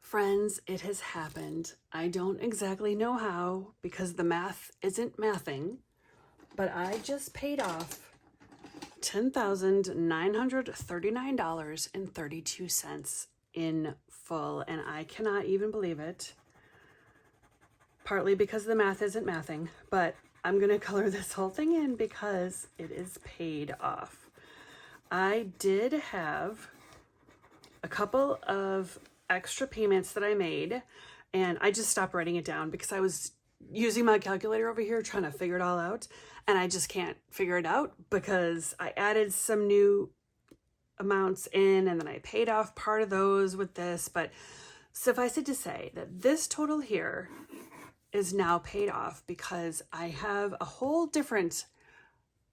Friends, it has happened. I don't exactly know how because the math isn't mathing, but I just paid off $10,939.32 in full, and I cannot even believe it. Partly because the math isn't mathing, but I'm going to color this whole thing in because it is paid off. I did have a couple of extra payments that I made, and I just stopped writing it down because I was using my calculator over here trying to figure it all out, and I just can't figure it out because I added some new amounts in and then I paid off part of those with this. But suffice it to say that this total here is now paid off because I have a whole different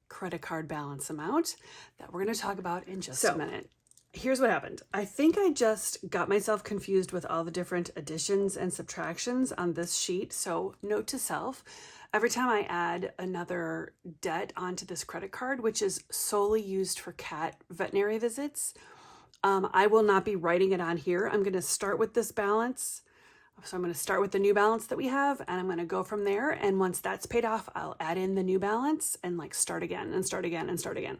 credit card balance amount that we're going to talk about in just a minute. Here's what happened. I think I just got myself confused with all the different additions and subtractions on this sheet. So note to self, every time I add another debt onto this credit card, which is solely used for cat veterinary visits, I will not be writing it on here. I'm going to start with this balance. So I'm going to start with the new balance that we have, and I'm going to go from there. And once that's paid off, I'll add in the new balance and like start again and start again and start again.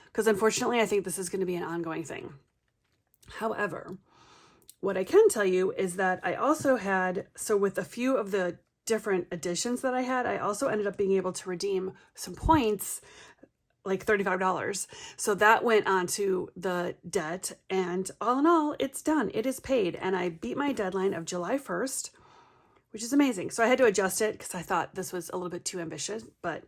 Because unfortunately, I think this is going to be an ongoing thing. However, what I can tell you is that I also had, so with a few of the different additions that I had, I also ended up being able to redeem some points, like $35. So that went onto the debt, and all in all, it's done. It is paid, and I beat my deadline of July 1st, which is amazing. So I had to adjust it because I thought this was a little bit too ambitious, but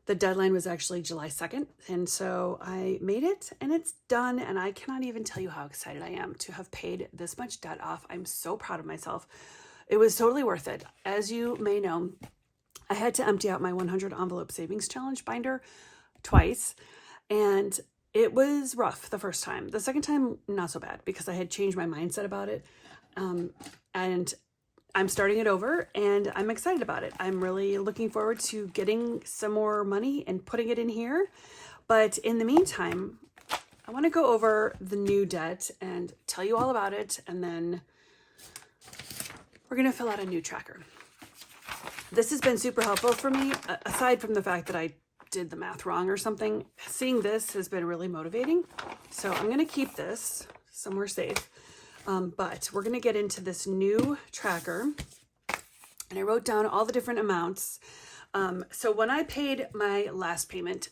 the deadline was actually July 2nd. And so I made it and it's done. And I cannot even tell you how excited I am to have paid this much debt off. I'm so proud of myself. It was totally worth it. As you may know, I had to empty out my 100 envelope savings challenge binder twice. And it was rough the first time. The second time, not so bad because I had changed my mindset about it. And I'm starting it over and I'm excited about it. I'm really looking forward to getting some more money and putting it in here. But in the meantime, I want to go over the new debt and tell you all about it. And then we're going to fill out a new tracker. This has been super helpful for me, aside from the fact that I did the math wrong or something. Seeing this has been really motivating. So I'm going to keep this somewhere safe. But we're going to get into this new tracker, and I wrote down all the different amounts. So when I paid my last payment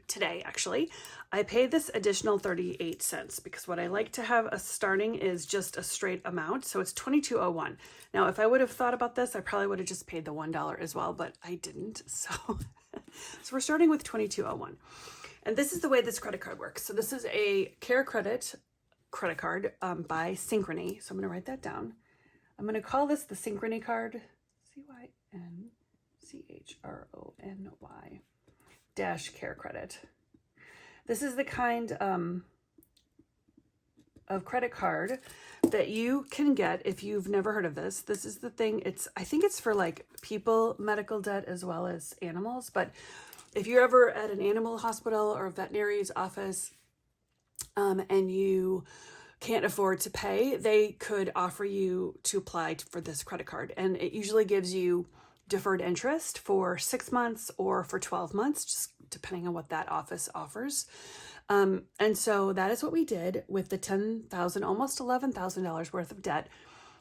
today, actually, I paid this additional 38 cents because what I like to have a starting is just a straight amount. So it's $22.01. Now, if I would have thought about this, I probably would have just paid the $1 as well, but I didn't. So we're starting with $22.01. And this is the way this credit card works. So this is a Care credit card by Synchrony. So I'm going to write that down. I'm going to call this the Synchrony card, CYNCHRONY -Care credit. This is the kind of credit card that you can get if you've never heard of this. This is the thing. I think it's for like people medical debt as well as animals. But if you're ever at an animal hospital or a veterinary's office, and you can't afford to pay, they could offer you to apply for this credit card. And it usually gives you deferred interest for 6 months or for 12 months, just depending on what that office offers. And so that is what we did with the $10,000, almost $11,000 worth of debt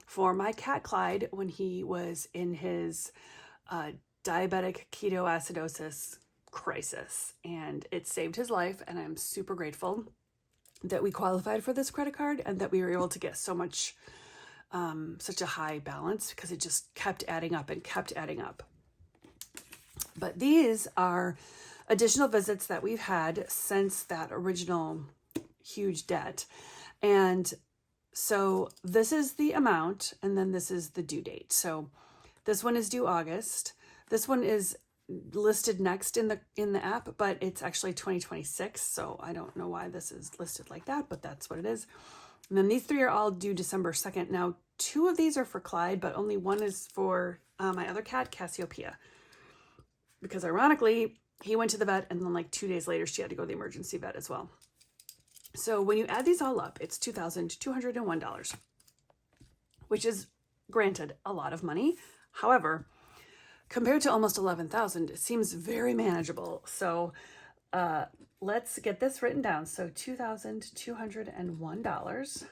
for my cat Clyde when he was in his diabetic ketoacidosis crisis. And it saved his life, and I'm super grateful that we qualified for this credit card and that we were able to get so much, such a high balance because it just kept adding up and kept adding up. But these are additional visits that we've had since that original huge debt. And so this is the amount, and then this is the due date. So this one is due August. This one is listed next in the app, but it's actually 2026. So I don't know why this is listed like that, but that's what it is. And then these three are all due December 2nd. Now, 2 of these are for Clyde, but only one is for my other cat, Cassiopeia. Because ironically, he went to the vet and then like 2 days later, she had to go to the emergency vet as well. So when you add these all up, it's $2,201. which is granted a lot of money. However, compared to almost $11,000, it seems very manageable. So let's get this written down. So $2,201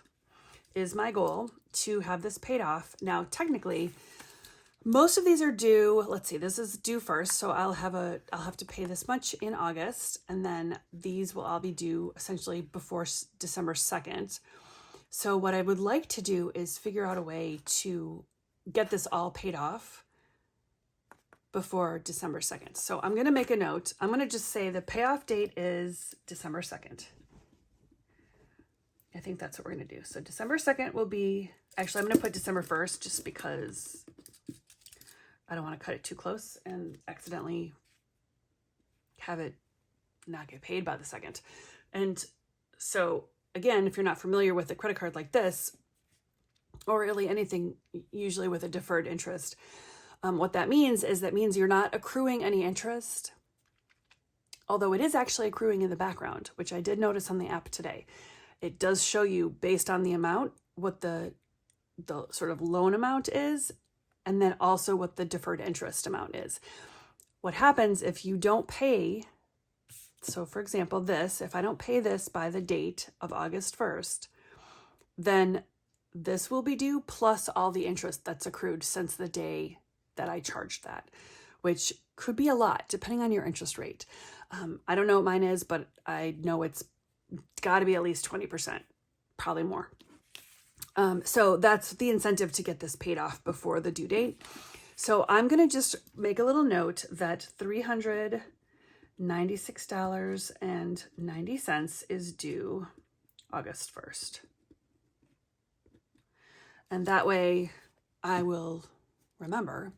is my goal to have this paid off. Now, technically, most of these are due. Let's see, this is due first. So I'll have to pay this much in August, and then these will all be due essentially before December 2nd. So what I would like to do is figure out a way to get this all paid off before December 2nd. So I'm going to make a note. I'm going to just say the payoff date is December 2nd. I think that's what we're going to do. So December 2nd will be, actually, I'm going to put December 1st just because I don't want to cut it too close and accidentally have it not get paid by the 2nd. And so again, if you're not familiar with a credit card like this, or really anything, usually with a deferred interest, what that means is you're not accruing any interest, although it is actually accruing in the background, which I did notice on the app today. It does show you based on the amount what the sort of loan amount is, and then also what the deferred interest amount is. What happens if you don't pay, so for example, if I don't pay this by the date of August 1st, then this will be due plus all the interest that's accrued since the day that I charged that, which could be a lot depending on your interest rate. I don't know what mine is, but I know it's got to be at least 20%, probably more. So that's the incentive to get this paid off before the due date. So I'm going to just make a little note that $396.90 is due August 1st. And that way I will remember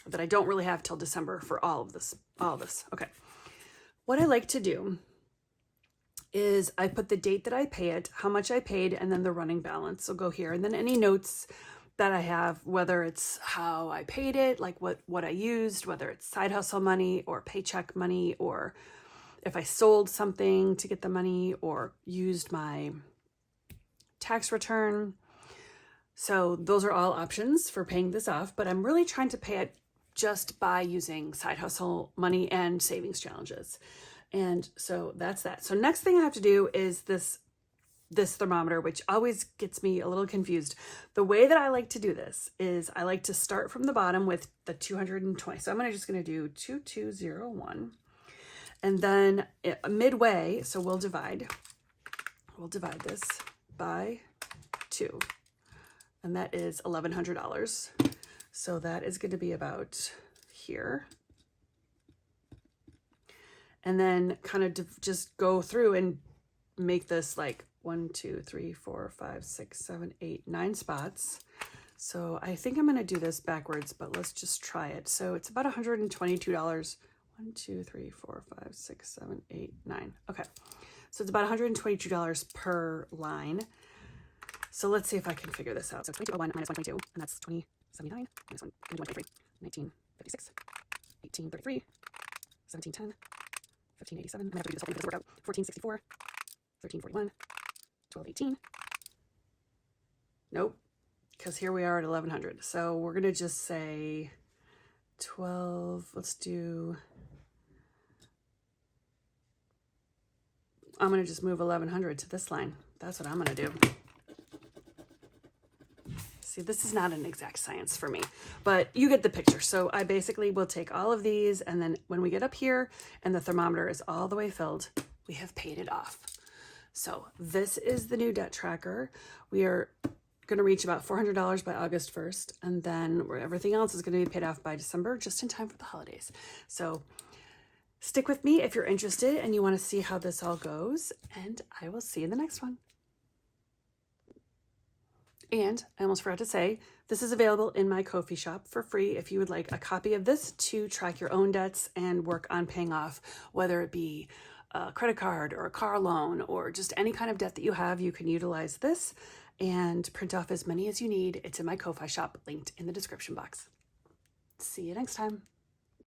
that I don't really have till December for all of this. Okay. What I like to do is I put the date that I pay it, how much I paid, and then the running balance will go here. And then any notes that I have, whether it's how I paid it, like what I used, whether it's side hustle money or paycheck money, or if I sold something to get the money or used my tax return. So those are all options for paying this off, but I'm really trying to pay it just by using side hustle money and savings challenges. And so that's that. So next thing I have to do is this thermometer, which always gets me a little confused. The way that I like to do this is I like to start from the bottom with the 220. So I'm just going to do 2201. And then midway, so we'll divide this by 2. And that is $1,100. So that is going to be about here. And then kind of just go through and make this like 1, 2, 3, 4, 5, 6, 7, 8, 9 spots. So I think I'm going to do this backwards, but let's just try it. So it's about $122. 1, 2, 3, 4, 5, 6, 7, 8, 9. Okay. So it's about $122 per line. So let's see if I can figure this out. So 2201 minus 122, and that's 2079 minus 123, 1956, 1833, 1710, 1587. I'm gonna have to do this whole thing because it's worked out. 1464, 1341, 1218. Nope, because here we are at 1100. So we're gonna just say 12. Let's do. I'm gonna just move 1100 to this line. That's what I'm gonna do. See, this is not an exact science for me, but you get the picture. So I basically will take all of these, and then when we get up here and the thermometer is all the way filled, we have paid it off. So this is the new debt tracker. We are going to reach about $400 by August 1st, and then everything else is going to be paid off by December, just in time for the holidays. So stick with me if you're interested and you want to see how this all goes, and I will see you in the next one. And I almost forgot to say, this is available in my Ko-fi shop for free if you would like a copy of this to track your own debts and work on paying off, whether it be a credit card or a car loan or just any kind of debt that you have. You can utilize this and print off as many as you need. It's in my Ko-fi shop, linked in the description box. See you next time.